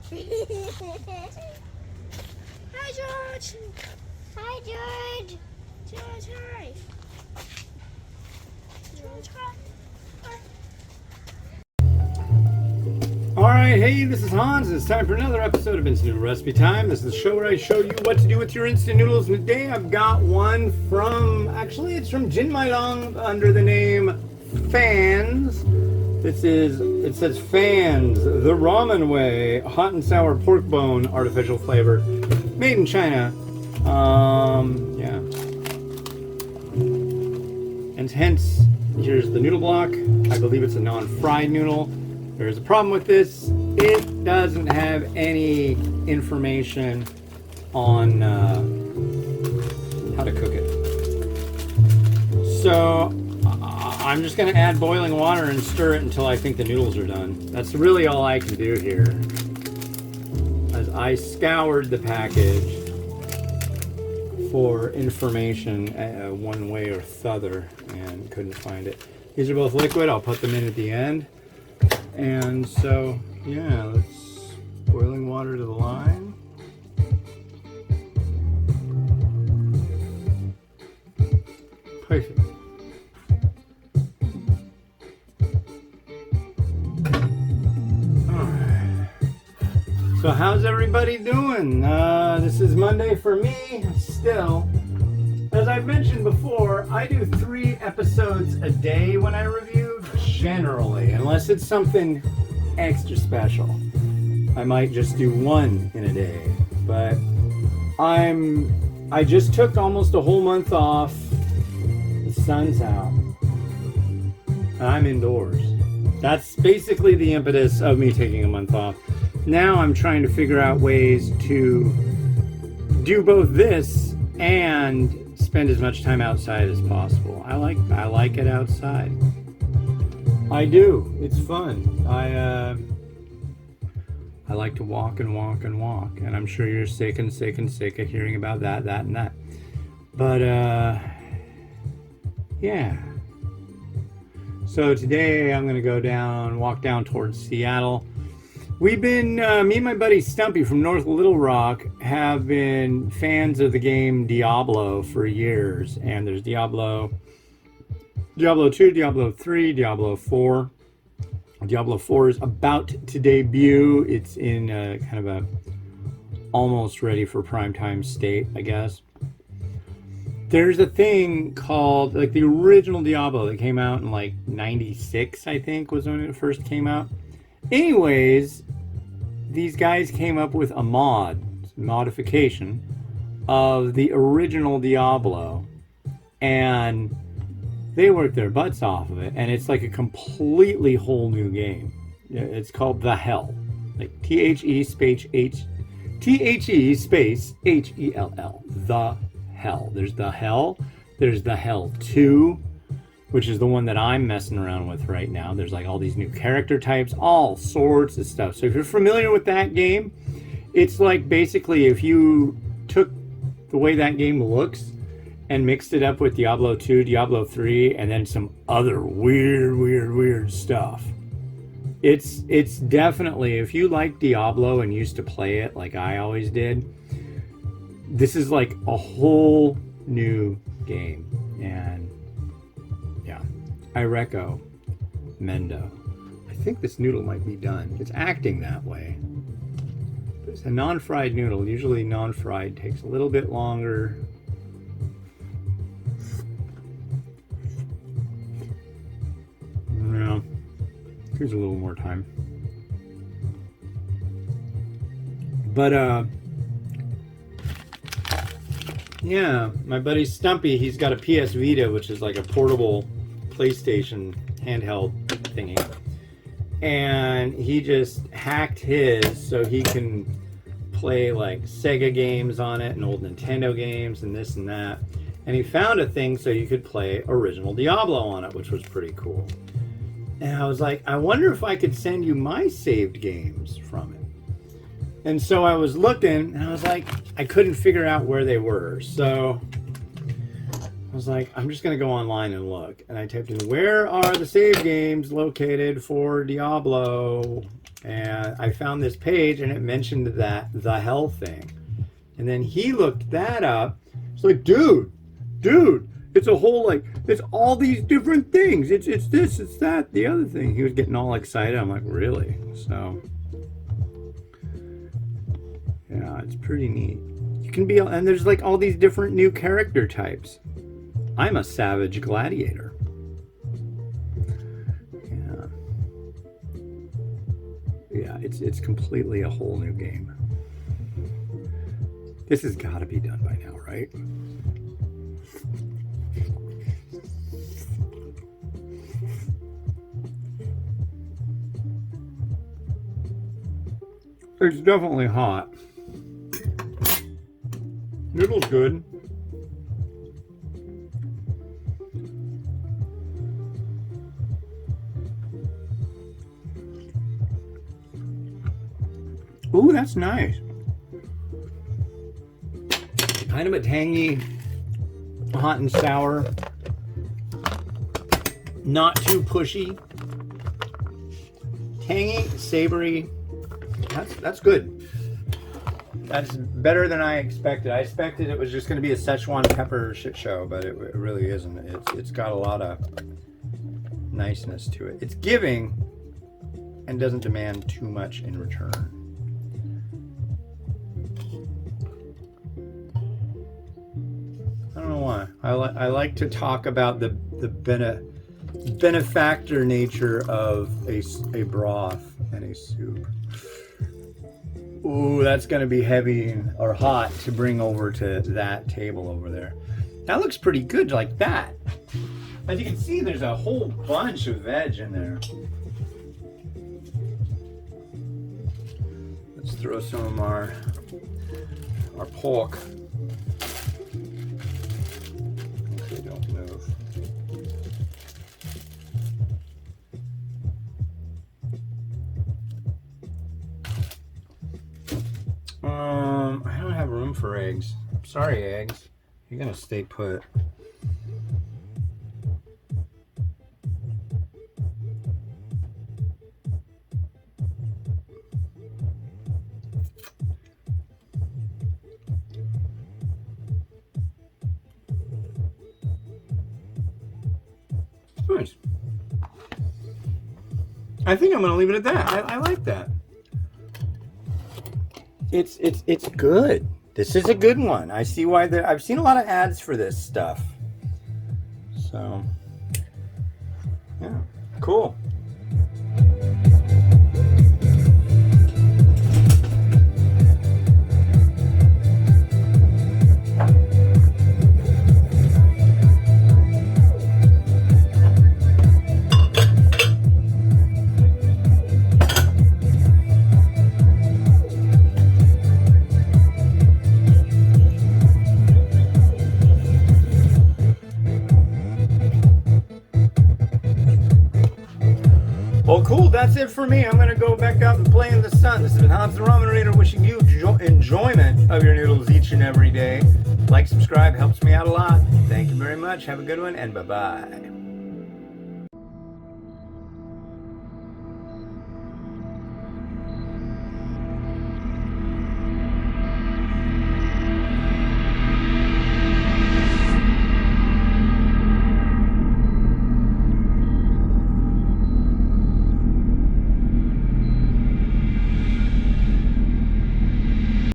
Hi, George. Hi, George. George, hi. George, hi. Alright, hey, this is Hans. It's time for another episode of Instant Noodle Recipe Time. This is the show where I show you what to do with your instant noodles. Today I've got one from, actually it's from Jin Maidong under the name Fans. It says Fans, the ramen way, hot and sour pork bone, artificial flavor, made in China. Yeah. And hence, here's the noodle block. I believe it's a non-fried noodle. There's a problem with this. It doesn't have any information on how to cook it. So I'm just going to add boiling water and stir it until I think the noodles are done. That's really all I can do here. As I scoured the package for information one way or t'other and couldn't find it. These are both liquid. I'll put them in at the end. And so, yeah, let's boiling water to the line. Perfect. Alright. So how's everybody doing? This is Monday for me, still. As I've mentioned before, I do 3 episodes a day when I review. Generally, unless it's something extra special, I might just do 1 in a day. But I just took almost a whole month off. The sun's out. I'm indoors. That's basically the impetus of me taking a month off. Now I'm trying to figure out ways to do both this and spend as much time outside as possible. I like it outside. I do. It's fun. I like to walk and walk and walk, and I'm sure you're sick and sick and sick of hearing about that and that. But yeah. So today I'm gonna walk down towards Seattle. We've been, me and my buddy Stumpy from North Little Rock have been fans of the game Diablo for years, and there's Diablo 2, Diablo 3, Diablo 4. Diablo 4 is about to debut. It's in kind of a almost ready for primetime state, I guess. There's a thing called, like, the original Diablo that came out in like 96, I think, was when it first came out. Anyways, these guys came up with a modification of the original Diablo, and they worked their butts off of it, and it's like a completely whole new game. It's called The Hell, like THE space HELL. The Hell. There's The Hell. There's The Hell 2, which is the one that I'm messing around with right now. There's like all these new character types, all sorts of stuff. So if you're familiar with that game, it's like basically if you took the way that game looks and mixed it up with Diablo 2, Diablo 3, and then some other weird stuff. It's definitely, if you like Diablo and used to play it like I always did, this is like a whole new game. And yeah, I recommendo. I think this noodle might be done. It's acting that way. It's a non-fried noodle. Usually non-fried takes a little bit longer. Yeah, here's a little more time. But yeah, my buddy Stumpy, he's got a PS Vita, which is like a portable PlayStation handheld thingy. And he just hacked his so he can play like Sega games on it and old Nintendo games and this and that. And he found a thing so you could play original Diablo on it, which was pretty cool. And I was like, I wonder if I could send you my saved games from it. And so I was looking, and I was like, I couldn't figure out where they were. So I was like, I'm just going to go online and look. And I typed in, where are the save games located for Diablo? And I found this page and it mentioned that the hell thing. And then he looked that up. It's like, dude, it's a whole, like, it's all these different things. It's this, it's that, the other thing. He was getting all excited. I'm like, really? So, yeah, it's pretty neat. You can be, and there's like all these different new character types. I'm a savage gladiator. Yeah, it's completely a whole new game. This has got to be done by now, right? It's definitely hot. Noodle's good. Ooh, that's nice. Kind of a tangy, hot and sour. Not too pushy. Tangy, savory. That's good. That's better than I expected. I expected it was just going to be a Szechuan pepper shit show, but it really isn't. It's got a lot of niceness to it. It's giving and doesn't demand too much in return. I don't know why. I like to talk about the benefactor nature of a broth and a soup. Ooh, that's gonna be heavy or hot to bring over to that table over there. That looks pretty good like that. As you can see, there's a whole bunch of veg in there. Let's throw some of our pork. Okay, don't move. I don't have room for eggs. Sorry, eggs. You're gonna stay put. Nice. I think I'm gonna leave it at that. I like that. It's good. This is a good one. I see why I've seen a lot of ads for this stuff. So, yeah, cool. Well, cool. That's it for me. I'm going to go back out and play in the sun. This has been Hans the Ramen Raider wishing you enjoyment of your noodles each and every day. Like, subscribe, helps me out a lot. Thank you very much. Have a good one, and bye-bye.